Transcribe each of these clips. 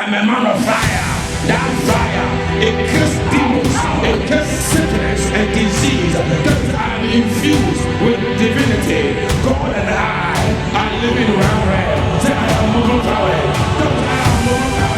I'm a man of fire. That fire, it kills demons, it kills sickness and disease. Because I'm infused with divinity. God and I are living around here. Say I am moving forward. Because I am moving forward.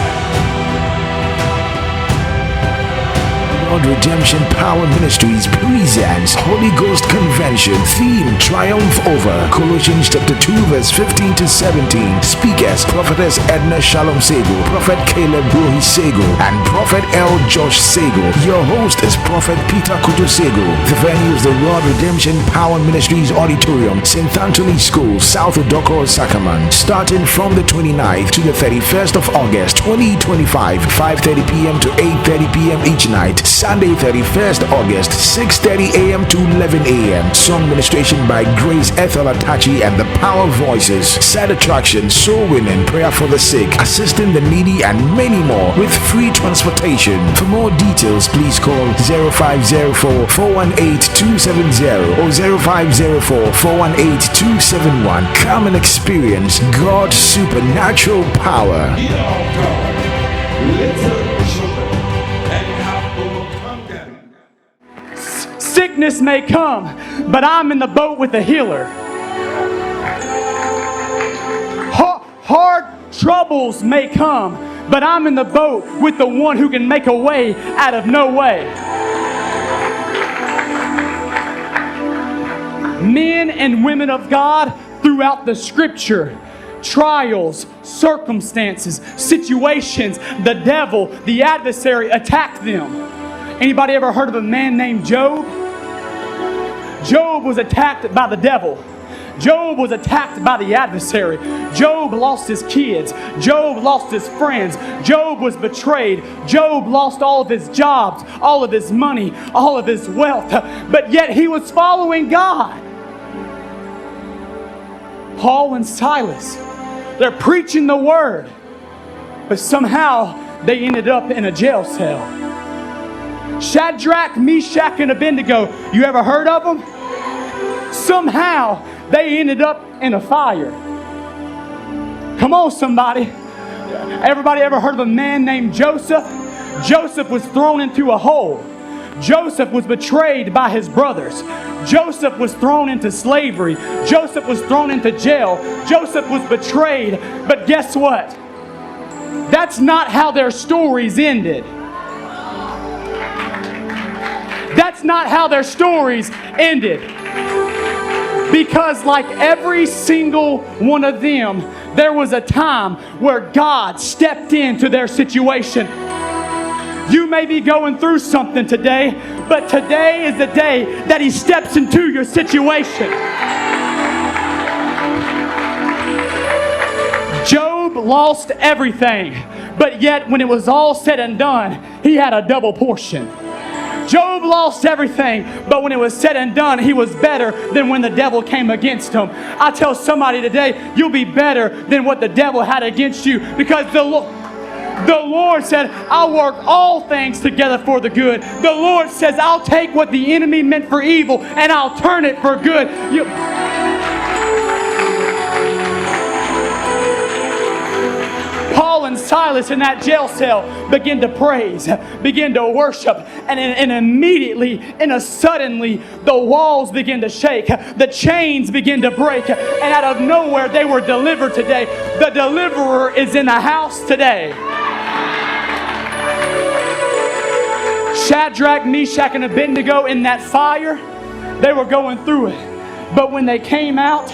Lord Redemption Power Ministries presents Holy Ghost Convention. Theme: Triumph Over. Colossians chapter 2 verse 15 to 17. Speakers: Prophetess Edna Shalom Sego, Prophet Caleb Brohi Sego, and Prophet L. Josh Sego. Your host is Prophet Peter Kuto Sego. The venue is the Lord Redemption Power Ministries Auditorium, St. Anthony School, South Odorkor, Sakaman. Starting from the 29th to the 31st of August 2025, 5:30 p.m. to 8:30 p.m. each night. Sunday 31st August, 6:30 a.m. to 11 a.m. Song ministration by Grace Ethel Atachi and the Power Voices. Side attraction, soul winning, prayer for the sick, assisting the needy, and many more with free transportation. For more details, please call 0504-418-270 or 0504-418-271. Come and experience God's supernatural power. Sickness may come, but I'm in the boat with the healer. Hard troubles may come, but I'm in the boat with the one who can make a way out of no way. Men and women of God throughout the scripture, trials, circumstances, situations, the devil, the adversary attacked them. Anybody ever heard of a man named Job? Job was attacked by the devil. Job was attacked by the adversary. Job lost his kids. Job lost his friends. Job was betrayed. Job lost all of his jobs, all of his money, all of his wealth. But yet he was following God. Paul and Silas, they're preaching the word, but somehow they ended up in a jail cell. Shadrach, Meshach, and Abednego, you ever heard of them? Somehow they ended up in a fire. Come on, somebody. Everybody ever heard of a man named Joseph? Joseph was thrown into a hole. Joseph was betrayed by his brothers. Joseph was thrown into slavery. Joseph was thrown into jail. Joseph was betrayed. But guess what? That's not how their stories ended. That's not how their stories ended. Because like every single one of them, there was a time where God stepped into their situation. You may be going through something today, but today is the day that He steps into your situation. Job lost everything, but yet when it was all said and done, he had a double portion. Job lost everything, but when it was said and done, he was better than when the devil came against him. I tell somebody today, you'll be better than what the devil had against you, because the Lord said, I'll work all things together for the good. The Lord says, I'll take what the enemy meant for evil and I'll turn it for good. Paul and Silas in that jail cell began to praise, began to worship, and immediately, suddenly, the walls began to shake, the chains began to break, and out of nowhere they were delivered today. The deliverer is in the house today. Shadrach, Meshach, and Abednego in that fire, they were going through it. But when they came out,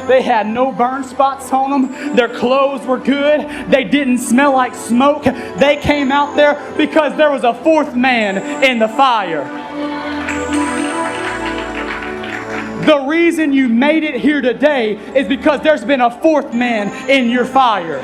they had no burn spots on them. Their clothes were good. They didn't smell like smoke. They came out there because there was a fourth man in the fire. The reason you made it here today is because there's been a fourth man in your fire.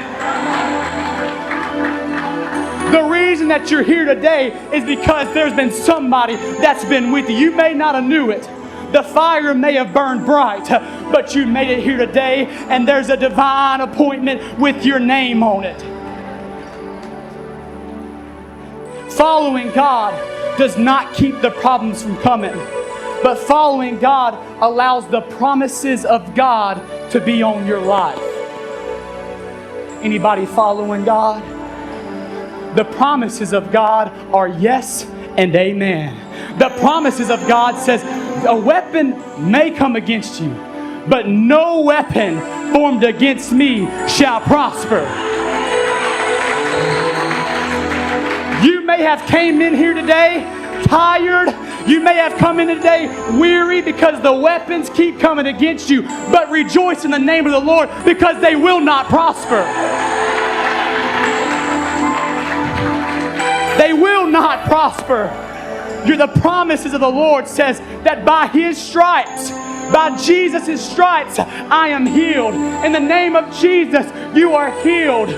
The reason that you're here today is because there's been somebody that's been with you. You may not have knew it. The fire may have burned bright, but you made it here today, and there's a divine appointment with your name on it. Following God does not keep the problems from coming, but following God allows the promises of God to be on your life. Anybody following God? The promises of God are yes and amen. The promises of God says a weapon may come against you, but no weapon formed against me shall prosper. You may have came in here today tired. You may have come in today weary because the weapons keep coming against you. But rejoice in the name of the Lord because they will not prosper. They will not prosper. The promises of the Lord says that by His stripes, by Jesus' stripes, I am healed. In the name of Jesus, you are healed.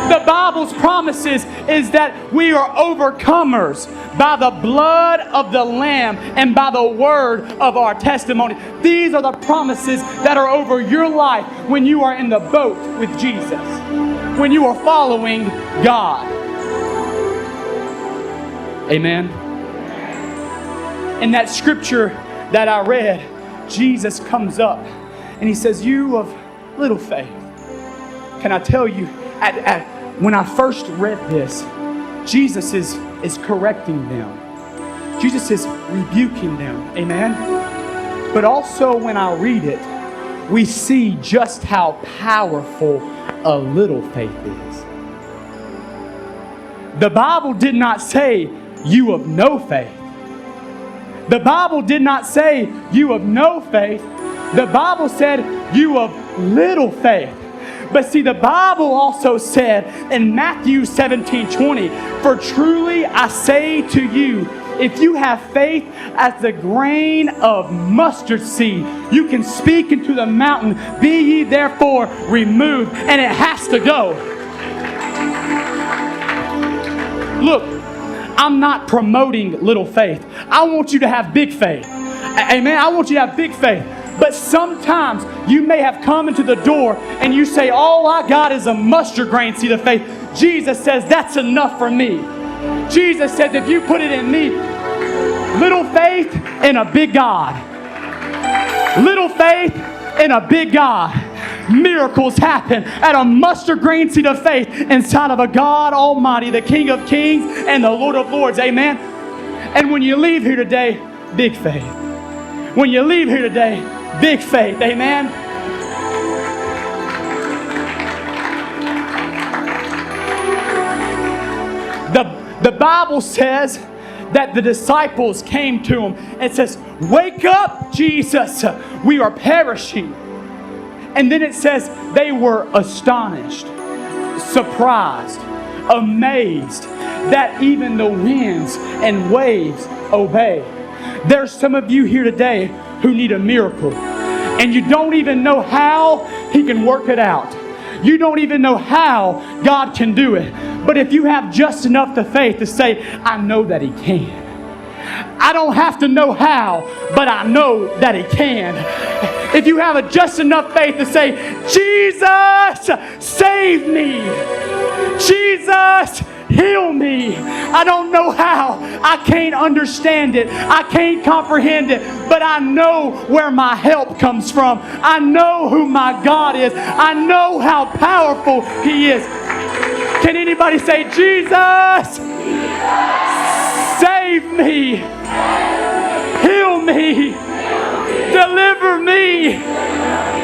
The Bible's promises is that we are overcomers by the blood of the Lamb and by the word of our testimony. These are the promises that are over your life when you are in the boat with Jesus, when you are following God. Amen. In that scripture that I read, Jesus comes up and He says, "You of little faith." Can I tell you, when I first read this, Jesus is correcting them. Jesus is rebuking them. Amen. But also when I read it, we see just how powerful a little faith is. The Bible did not say you of no faith. The Bible did not say you of no faith. The Bible said you of little faith. But see, the Bible also said in Matthew 17:20, "For truly I say to you, if you have faith as the grain of mustard seed, you can speak into the mountain, be ye therefore removed," and it has to go. Look, I'm not promoting little faith. I want you to have big faith. Amen. I want you to have big faith. But sometimes you may have come into the door and you say, "All I got is a mustard grain seed of faith." Jesus says, "That's enough for me." Jesus says, if you put it in me, little faith in a big God. Little faith in a big God. Miracles happen at a mustard grain seed of faith inside of a God Almighty, the King of Kings and the Lord of Lords. Amen. And when you leave here today, big faith. When you leave here today, big faith. Amen. The Bible says that the disciples came to Him and says, "Wake up, Jesus, we are perishing." And then it says they were astonished, surprised, amazed that even the winds and waves obey. There's some of you here today who need a miracle, and you don't even know how He can work it out. You don't even know how God can do it. But if you have just enough of faith to say, "I know that He can." I don't have to know how, but I know that He can. If you have just enough faith to say, "Jesus, save me. Jesus, heal me. I don't know how. I can't understand it. I can't comprehend it. But I know where my help comes from. I know who my God is. I know how powerful He is." Can anybody say, "Jesus, save me. Heal me. Deliver me.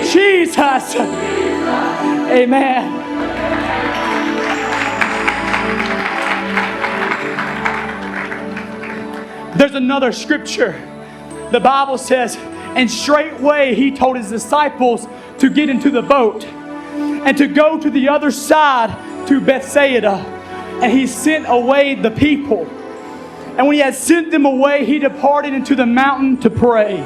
Jesus." Amen. There's another scripture. The Bible says, "And straightway He told His disciples to get into the boat and to go to the other side to Bethsaida. And He sent away the people. And when He had sent them away, He departed into the mountain to pray.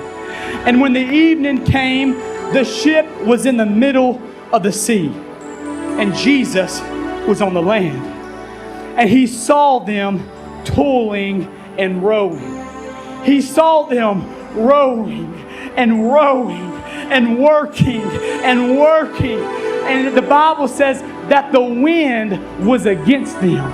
And when the evening came, the ship was in the middle of the sea, and Jesus was on the land. And He saw them toiling and rowing. He saw them rowing and rowing and working and working. And the Bible says that the wind was against them.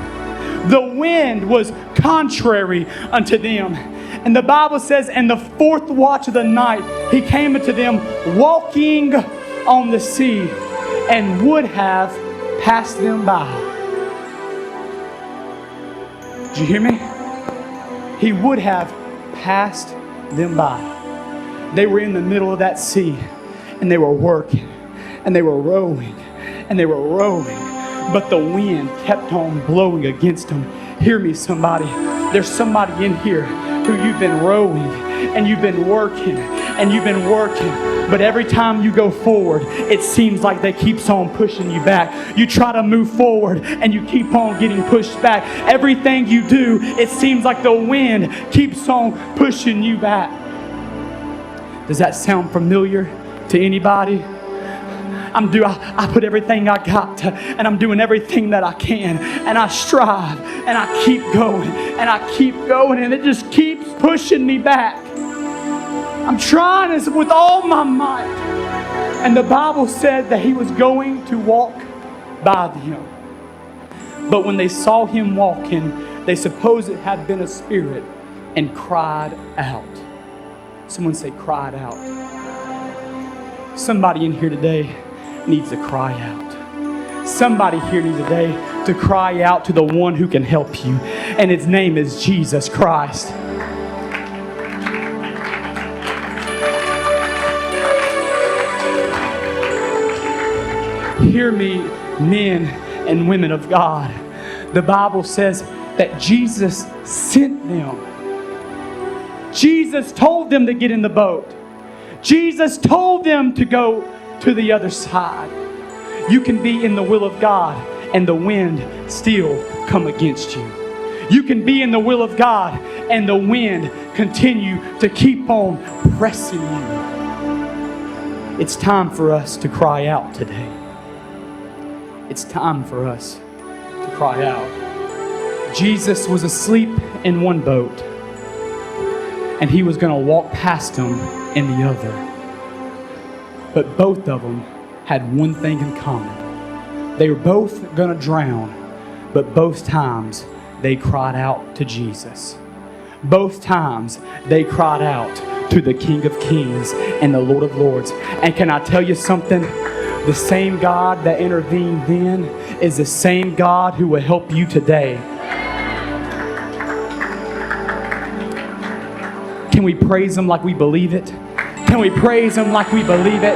The wind was contrary unto them. And the Bible says, in the fourth watch of the night, He came unto them walking on the sea, and would have passed them by. Did you hear me? He would have passed them by. They were in the middle of that sea, and they were working, and they were rowing, and they were rowing, but the wind kept on blowing against them. Hear me, somebody. There's somebody in here who you've been rowing, and you've been working, and you've been working, but every time you go forward, it seems like they keeps on pushing you back. You try to move forward, and you keep on getting pushed back. Everything you do, it seems like the wind keeps on pushing you back. Does that sound familiar to anybody? I put everything I got to, and I'm doing everything that I can, and I strive, and I keep going, and it just keeps pushing me back. I'm trying this with all my might. And the Bible said that he was going to walk by them. But when they saw him walking, they supposed it had been a spirit and cried out. Someone say, cried out. Somebody in here today needs to cry out. Somebody here needs today to cry out to the one who can help you. And his name is Jesus Christ. Hear me, men and women of God. The Bible says that Jesus sent them. Jesus told them to get in the boat. Jesus told them to go to the other side. You can be in the will of God and the wind still come against you. You can be in the will of God and the wind continue to keep on pressing you. It's time for us to cry out today. It's time for us to cry out. Jesus was asleep in one boat, and he was going to walk past them in the other. But both of them had one thing in common. They were both going to drown, but both times they cried out to Jesus. Both times they cried out to the King of Kings and the Lord of Lords. And can I tell you something? The same God that intervened then is the same God who will help you today. Can we praise him like we believe it? Can we praise him like we believe it?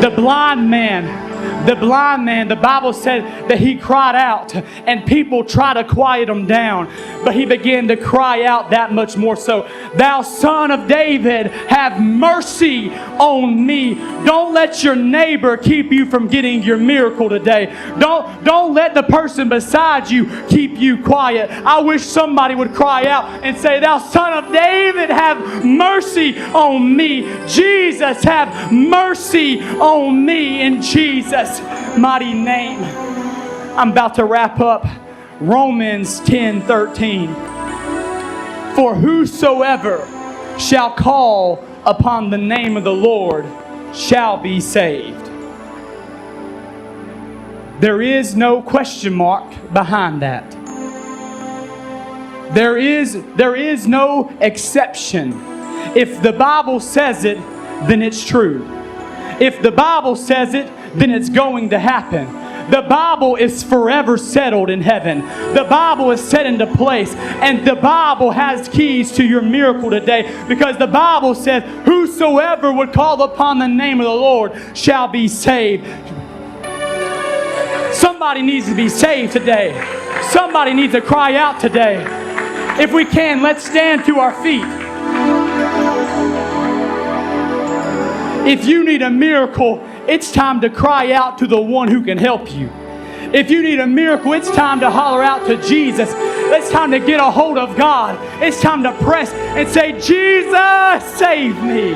The blind man, the Bible said that he cried out, and people try to quiet him down, but he began to cry out that much more so. Thou Son of David, have mercy on me. Don't let your neighbor keep you from getting your miracle today. Don't let the person beside you keep you quiet. I wish somebody would cry out and say, Thou Son of David, have mercy on me. Jesus, have mercy on me in Jesus' mighty name. I'm about to wrap up. Romans 10:13. For whosoever shall call upon the name of the Lord shall be saved. There is no question mark behind that. There is no exception. If the Bible says it, then it's true. If the Bible says it, then it's going to happen. The Bible is forever settled in heaven. The Bible is set into place. And the Bible has keys to your miracle today, because the Bible says, whosoever would call upon the name of the Lord shall be saved. Somebody needs to be saved today. Somebody needs to cry out today. If we can, let's stand to our feet. If you need a miracle, it's time to cry out to the one who can help you. If you need a miracle, it's time to holler out to Jesus. It's time to get a hold of God. It's time to press and say, Jesus, save me.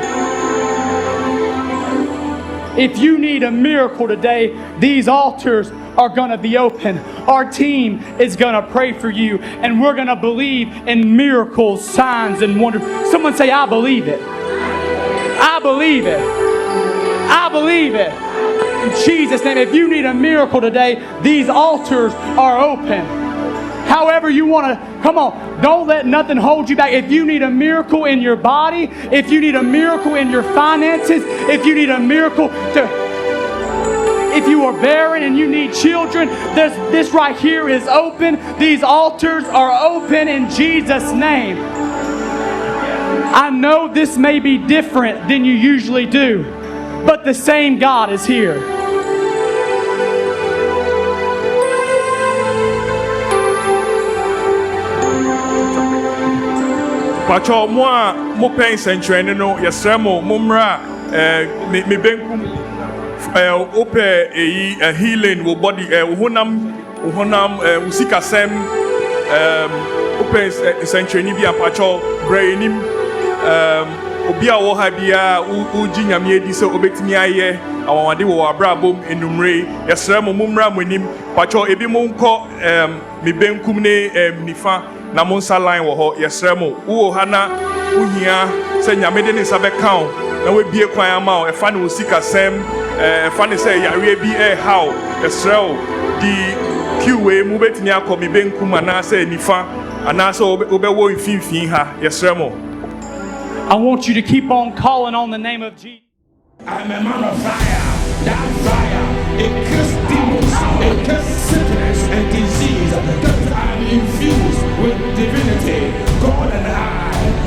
If you need a miracle today, these altars are going to be open. Our team is going to pray for you, and we're going to believe in miracles, signs, and wonders. Someone say, I believe it. I believe it. I believe it. In Jesus' name, if you need a miracle today, these altars are open. However you want to, come on, don't let nothing hold you back. If you need a miracle in your body, if you need a miracle in your finances, if you need a miracle if you are barren and you need children, this right here is open. These altars are open in Jesus' name. I know this may be different than you usually do, but the same God is here. Pacho mo pen sentrene no yesremo momra me benkum ope healing wo body honam usikasem open sentrene bi apacho brainim obi a wo ha bia uji nyame edi se obetimi aye awawade wo abrabom enumre yesremo momra monim pacho ebi mo nko me benkum ne nifa na monsa line wo ho yesremo wo hana uhia se nyame de ne sabe kan na we bie kwan ama o efa ne osika sem efa ne se yare bi how yesreo di QA mu betini akomi benkum ana se nifa ana se obewo mfimfin ha yesremo. I want you to keep on calling on the name of Jesus. I'm a man of fire. That fire, it kills demons, it kills sickness and disease. Because I'm infused with divinity. God and I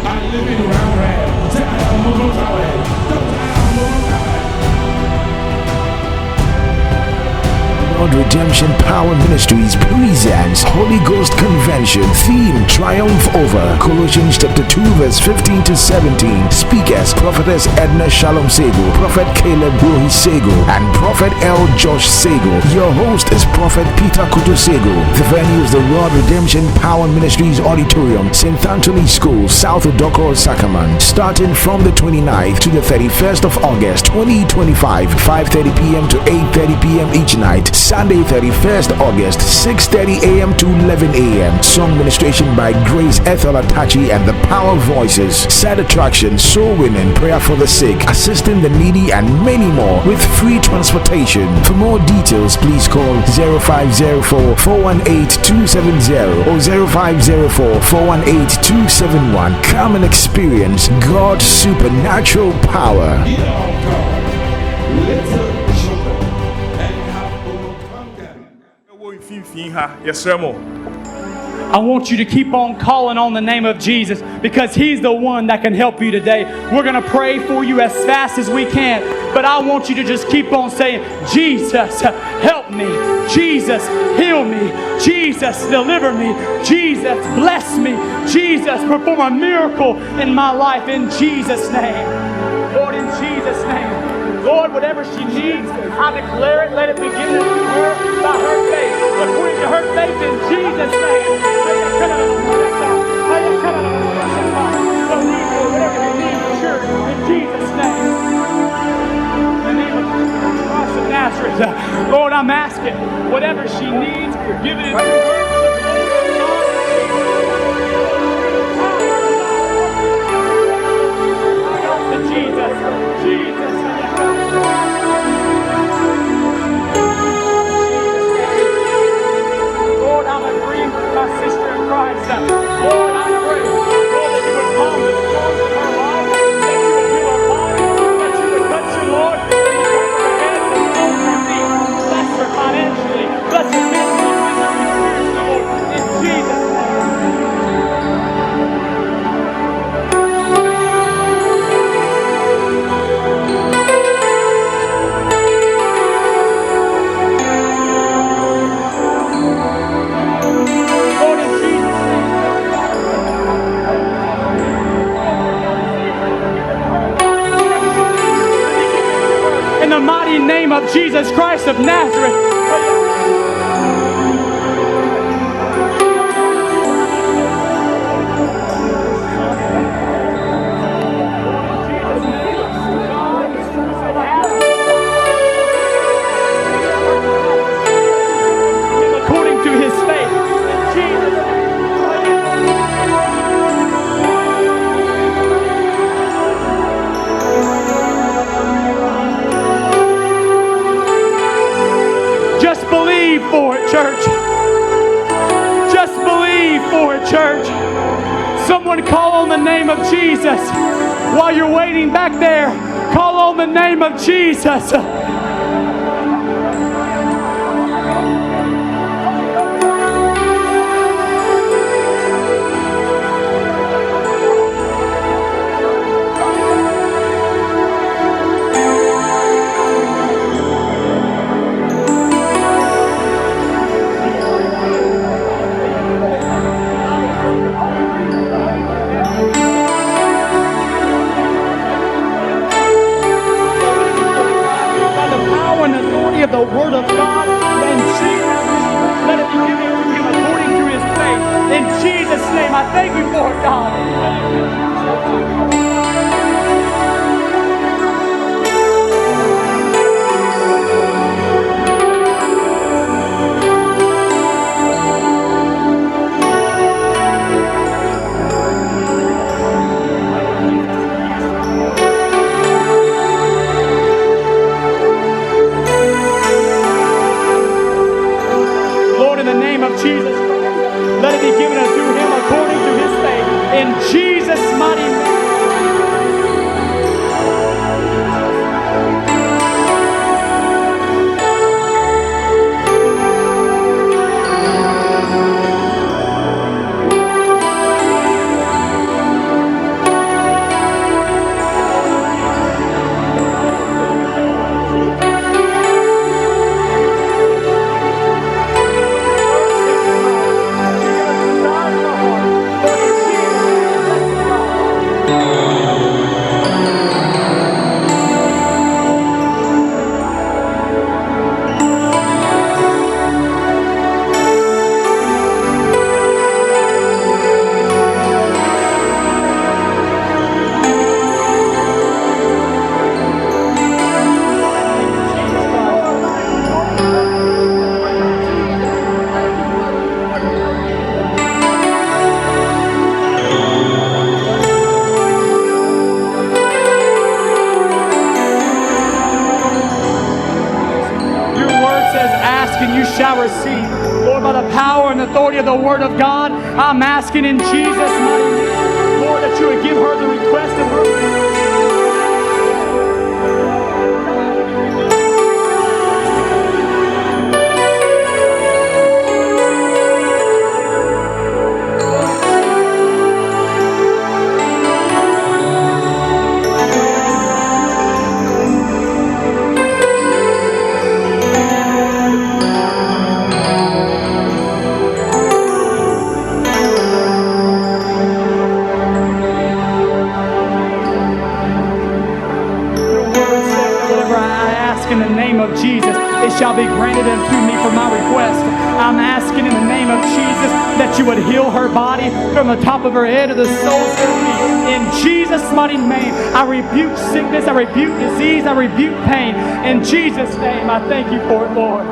are living around here. Say, I am moving forward. Lord Redemption Power Ministries presents Holy Ghost Convention. Theme: Triumph Over. Colossians chapter 2 verse 15 to 17. Speakers: Prophetess Edna Shalom Sego, Prophet Caleb Brohi Sego, and Prophet L. Josh Sego. Your host is Prophet Peter Kuto Sego. The venue is the Lord Redemption Power Ministries Auditorium, St. Anthony School, South Odorkor, Sakaman. Starting from the 29th to the 31st of August 2025, 5:30 p.m. to 8:30 p.m. each night. Sunday 31st August 6:30 a.m. to 11 a.m. Song ministration by Grace Ethel Atachi and the Power Voices. Side attraction, soul winning, prayer for the sick, assisting the needy, and many more with free transportation. For more details, please call 0504-418-270 or 0504-418-271. Come and experience God's supernatural power. I want you to keep on calling on the name of Jesus because He's the one that can help you today. We're going to pray for you as fast as we can, but I want you to just keep on saying, Jesus, help me. Jesus, heal me. Jesus, deliver me. Jesus, bless me. Jesus, perform a miracle in my life in Jesus' name. Lord, in Jesus' name. Lord, whatever she needs, I declare it. Let it begin to do her by her faith. According to her faith in Jesus' name. Believe her, whatever you need, church, in Jesus' name. In the name of Christ of Nazareth, Lord, I'm asking, whatever she needs, you're giving it to her. Jesus, Jesus. Lord, I'm agreeing with my sister in Christ. Lord, I pray, Lord, that you would calm the storms in her life, that you would heal her body, that you would touch her, Lord, from the top of her head to the sole of her feet. Bless her financially, bless her mentally, physically, spiritually, Lord, in Jesus' name. In the mighty name of Jesus Christ of Nazareth. According to his faith, Jesus. Just believe for it, church. Just believe. church. Someone call on the name of Jesus. While you're waiting back there, call on the name of Jesus. Of the Word of God, and Jesus, let it be given to him according to his faith. In Jesus' name, I thank you for it, God. Jesus, let it be given unto him according to his faith. In Jesus' mighty name. Shall receive. Lord, by the power and authority of the Word of God, I'm asking in Jesus' mighty name, Lord, that you would give her the request of her. In the name of Jesus, it shall be granted unto me for my request. I'm asking in the name of Jesus that you would heal her body from the top of her head to the soles of her feet. In Jesus' mighty name, I rebuke sickness, I rebuke disease, I rebuke pain. In Jesus' name, I thank you for it, Lord.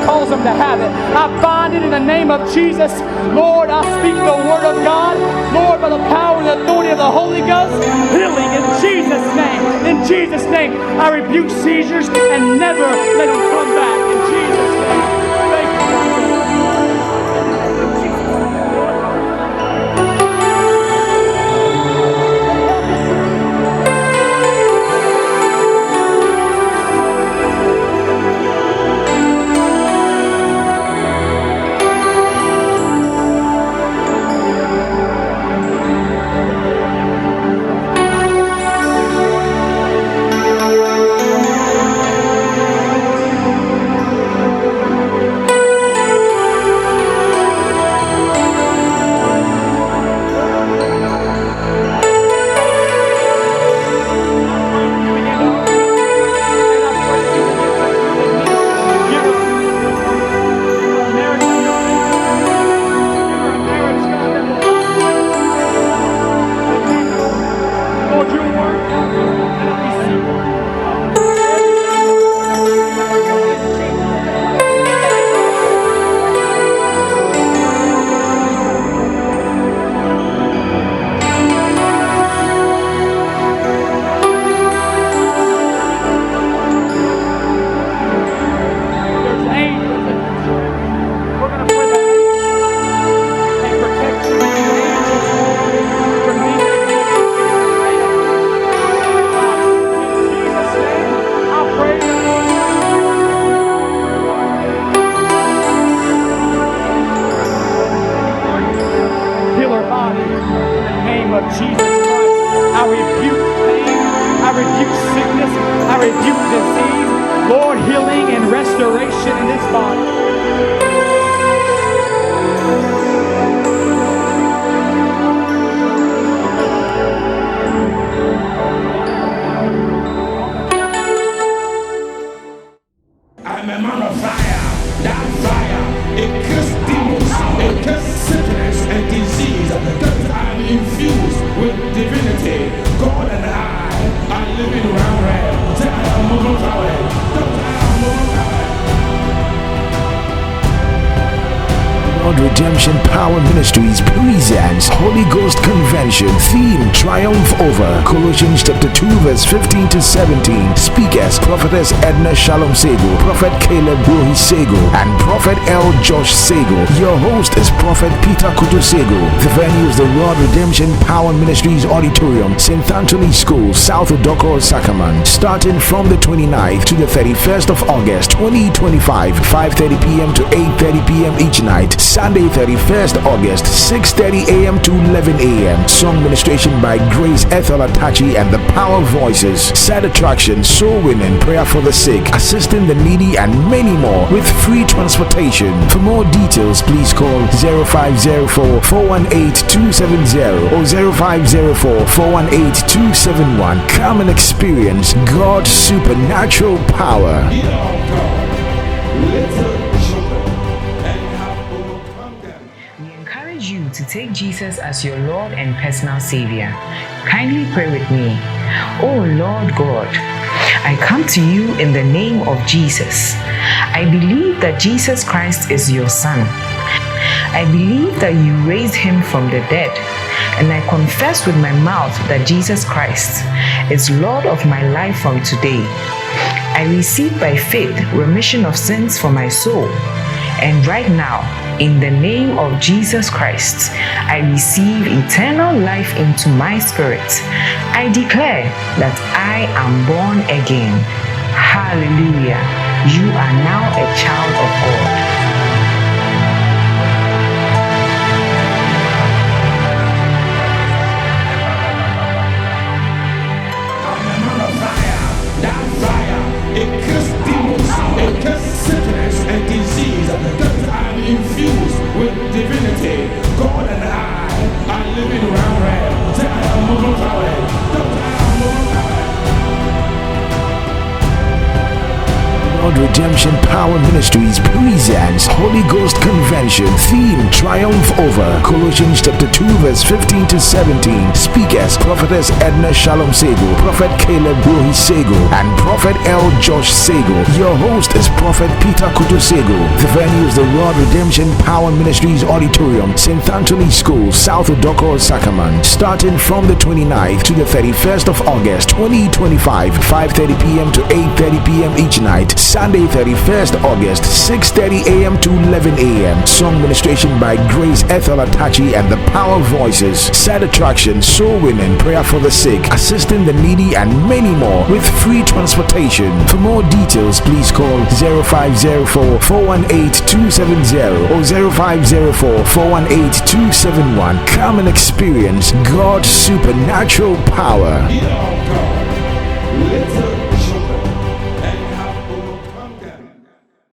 Cause them to have it. I bind it in the name of Jesus. Lord, I speak the Word of God. Lord, by the power and authority of the Holy Ghost, healing in Jesus' name. In Jesus' name, I rebuke seizures and never let them come back. In Jesus' name. Thank you, disease. Lord, healing and restoration in this body. I'm a man of fire. That fire, it kills demons, it kills sickness and disease. That I'm infused with divinity. God and I are living around here. Say I am moving forward. Lord Redemption Power Ministries presents Holy Ghost Convention. Theme: Triumph Over. Colossians chapter 2 verse 15 to 17. Speakers: Prophetess Edna Shalom Sego, Prophet Caleb Rohi Sego, and Prophet L. Josh Sego. Your host is Prophet Peter Kutu Sego. The venue is the Lord Redemption Power Ministries Auditorium, St. Anthony School, South Odorkor, Sakaman. Starting from the 29th to the 31st of August 2025, 5:30 p.m. to 8:30 p.m. each night. Sunday 31st August 6:30 a.m. to 11 a.m. Song ministration by Grace Ethel Atachi and the Power Voices. Side attraction, soul winning, prayer for the sick, assisting the needy, and many more with free transportation. For more details, please call 0504-418-270 or 0504-418-271. Come and experience God's supernatural power. You to take Jesus as your Lord and personal Savior. Kindly pray with me. Oh Lord God, I come to you in the name of Jesus. I believe that Jesus Christ is your Son. I believe that you raised him from the dead, and I confess with my mouth that Jesus Christ is Lord of my life from today. I receive by faith remission of sins for my soul, and right now, in the name of Jesus Christ, I receive eternal life into my spirit. I declare that I am born again. Hallelujah. You are now a child of God. It kills demons, it kills sickness and disease. That I'm infused with divinity. God and I are living around here. Say I am moving forward. Lord Redemption Power Ministries presents Holy Ghost Convention. Theme: Triumph Over. Colossians chapter 2 verse 15 to 17. Speakers: Prophetess Edna Shalom Sego, Prophet Caleb Rohi Sego, and Prophet L. Josh Sego. Your host is Prophet Peter Kutu Sego. The venue is the Lord Redemption Power Ministries Auditorium, St. Anthony School, South Odorkor, Sakaman. Starting from the 29th to the 31st of August 2025, 5:30 p.m. to 8:30 p.m. each night. Sunday 31st August 6:30 a.m. to 11 a.m. Song ministration by Grace Ethel Atachi and the Power Voices. Side attraction, soul winning, prayer for the sick, assisting the needy, and many more with free transportation. For more details, please call 0504-418-270 or 0504-418-271. Come and experience God's supernatural power.